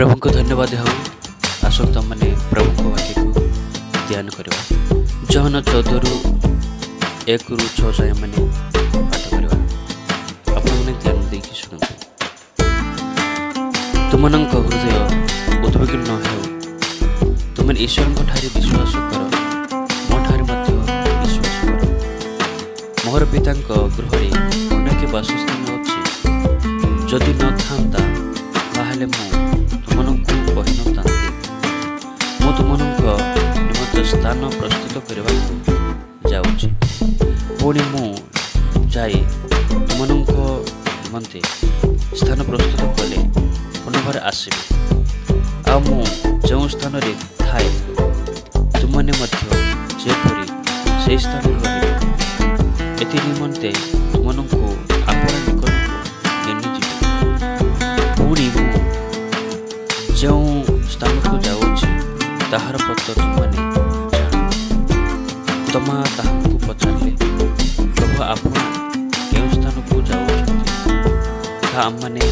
प्रभु को धन्यवाद हो। आसत मैंने प्रभु को वाक्य को ध्यान करवा जहन 14-1-6 जाए मैंने पाठ करवा आपने ध्यान देखी शुणु। तुमनक हृदय उद्विग्न हो, तुम ईश्वर ठारे विश्वास कर, मोठारे विश्वास कर। मोहर पिता गृह अनेक वासस्थान अच्छी, जदि न था ताहले तुमनकु कहि न तांती। मु तुमनक निमंत्रण स्थान प्रस्तुत करने जाऊँगी। पुणी मु जाई तुमनक निमंते स्थान प्रस्तुत कले पुनर्बार आसबि। आ मु जो स्थान थाए तुमने जेपरी से स्थान रही एथि निमंते तुमनकु आपण निकट घिनी पुणी मु जो स्थान को जाऊँगी ताहार पत्र तुमने जान। तमा ताहाकु पचारे प्रभु आपण केउ स्थान को जाऊँगी ताहा आमने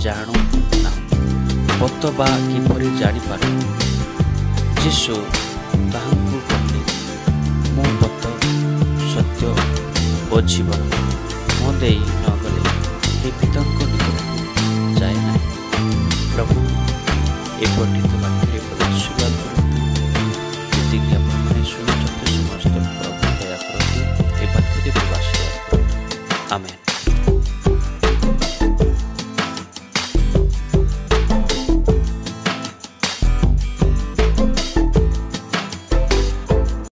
जानू ना। पत बा किपरि जानिपार जीशु ताहाकु कहले मो पत सत्य ओ जीवन मो देई न गले हे पिता निकट जाए ना। प्रभु ए पंडित वाक्य आशीर्वाद करते आपने शुणुते समस्त प्रभु दया करते ए वाक्य आशीर्वाद। आमेन।